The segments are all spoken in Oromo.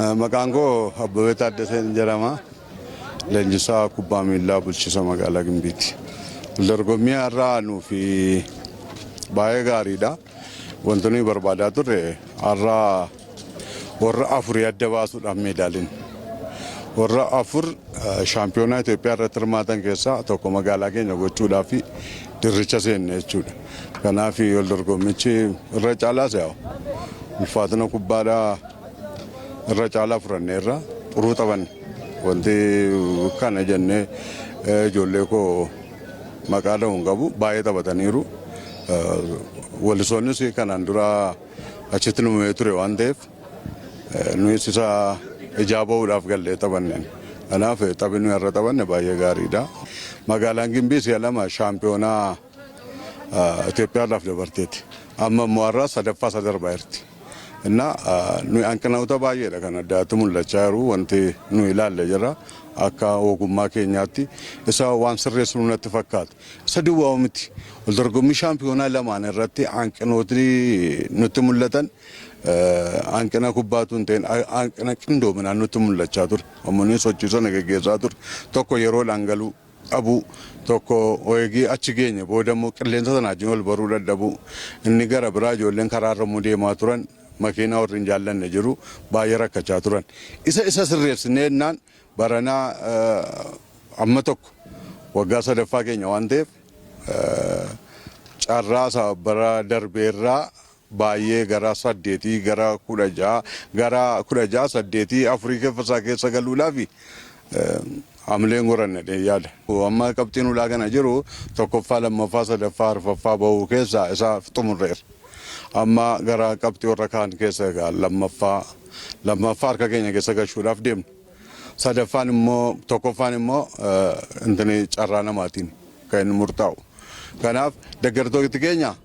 Maqaangoo Abbabee Taaddaseen jedhama. Leenjisaa kubbaa miilaa bulchiinsa magaalaa Gimbiiti. Dorgommii har'aa nuufi baay'ee gaariidha. Wanti nuyi barbaadaa turre har'aa warra afurii adda baasuudhaaf meedaaliin. Warra afur shaampiyoonaa Itoophiyaa irratti hirmaatan keessaa tokko magaalaa keenya gochuudhaaf dirricha seenne jechuudha. Kanaaf wal dorgommichi irra caalaas yaa'u ulfaatina kubbaadhaa irra caalaa furanneerra xuruu taphanne. Wanti kana jennee ijoollee koo maqaa dha'uun qabu baay'ee taphataniiru. Wallisoonnis kanaan dura achitti numee ture waan ta'eef nuyis isa ijaa ba'uudhaaf gallee taphanneen. Kanaaf taphni nuyi irra taphanne baay'ee gaariidha. Magaalaan Gimbii si'a lama shaampiyoonaa Itoophiyaadhaaf dabarteeti. Amma immoo har'a sadaffaa sadarbaa jirti. Nuyi hanqinoota baay'eedha kan addaatti mul'achaa jiru. Wanti nuyi ilaalle jira akka ogummaa keenyaatti isa waan sirreessinu natti fakkaata. Isa duwwaa miti. Wal dorgommii shaampiyoonaa lamaan irratti hanqinootni nutti mul'atan hanqina kubbaatu hin ta'in hanqina qindoominaan nutti mul'achaa ture. Ammoo sochiisoo gaggeessaa ture. Tokko yeroo dhangaluu dhabuu, tokko eegii achi geenye booda immoo qilleensa sanaa wajjin wal baruu dadhabuu. Inni gara biraa ijoolleen karaarra deemaa turan makiinaa warri hin jaallanne jiru baay'ee rakkachaa turan. Isa sirreessinee jennaan baranaa amma tokko waggaa sadaffaa keenya waan ta'eef carraa bara darbeerraa baay'ee gara 8 gara 16 gara 16 8 afurii keessa galuudhaaf amleen goranne yaada. Amma qabxiin ulaa kana jiru tokkoffaa lammaffaa sadaffaa arfaffaa bahuu keessaa isa xumurreera. Amma gara qabxii warra kaan keessa lammaffaa harka keenya keessa gashuudhaaf deemna. Sadaffaan immoo tokkoffaan immoo carraa namaatiin kan inni murtaa'u. Kanaaf deeggartoonni keenya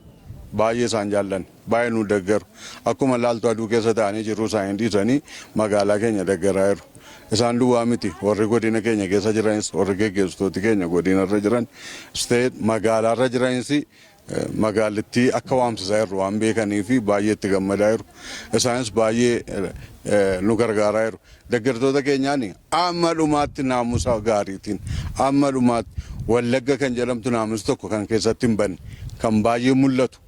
baay'ee isaan jaallan baay'ee nu deeggaru. Akkuma laaltuu aduu keessa ta'anii jiruu isaanii dhiisanii magaalaa keenya deeggaraa jiru. Isaan duwwaa miti warri godina keenya keessa jiranis warri geggeessitooti keenya godinarra jiran magaalaarra jiranis magaalittii akka waamsisaa jiru waan beekaniif baay'ee itti gammadaa jiru. Isaanis baay'ee nu gargaaraa jiru. Deeggartoota keenyaan amma dhumaatti naamusa gaariitiin amma dhumaatti Wallagga kan jedhamtu naamusa tokko kan keessatti hin banne kan baay'ee mul'atu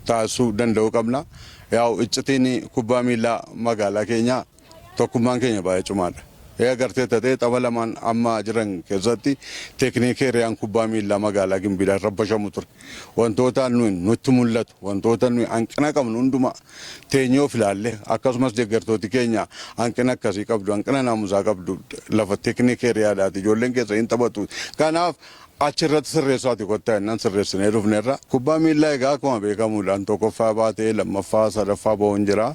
taasisuu danda'uu qabna. Yaa'u iccitiin kubbaa miilaa magaalaa keenyaa tokkummaan keenya baay'ee cimaadha. Agartee ta'ee tapha lamaan amma jiran keessatti teekniikii riyaan kubbaa miilaa magaalaa Gimbiidhaan rabbashamu ture. Wantoota nutti mul'atu wantoota nuyi hanqina qabnu hundumaa teenyee of ilaalle akkasumas deeggartooti keenya hanqina akkasii qabdu hanqina naamusaa qabdu lafa teekniikii riyaadhaati ijoolleen keessa hin taphatu. Kanaaf achirratti sirreessaati kottaa jennaan sirreessinee dhufneerra. Kubbaa miilaa egaa akkuma beekamuudhaan tokkoffaa baatee lammaffaa sadaffaa bahuun jira.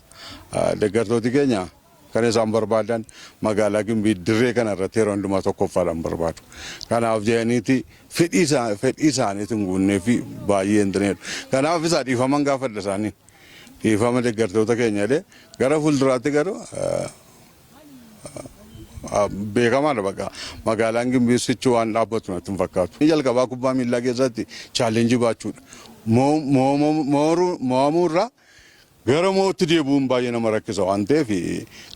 Deeggartooti keenya kan isaan barbaadan magaalaa Gimbii dirree kana irratti yeroo hundumaa tokkoffaadhaan barbaadu. Kanaaf jedhaniiti fedhii isaaniitiin guunnee fi baay'ee hindineedha. Kanaaf isaa dhiifaman gaafadha isaanii. Dhiifama deeggartoota keenya illee gara fuulduraatti garuu beekamaadha bakka magaalaan Gimbii sichi waan dhaabbatu natti hin fakkaatu. Jalqabaa kubbaa miilaa keessatti chaalenjii baachuudha. Moo'amuurraa gara mootti deebi'uun baay'ee nama rakkisa waan ta'eef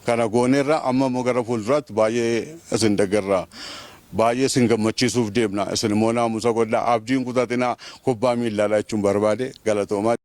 kana gooneerra amma immoo gara fuulduraatti baay'ee isin deeggarra baay'ee isin gammachiisuuf deemna. Isin immoo naamusa godhaa abdiin kutatinaa kubbaa miilaadha jechuun barbaade galatoomaa.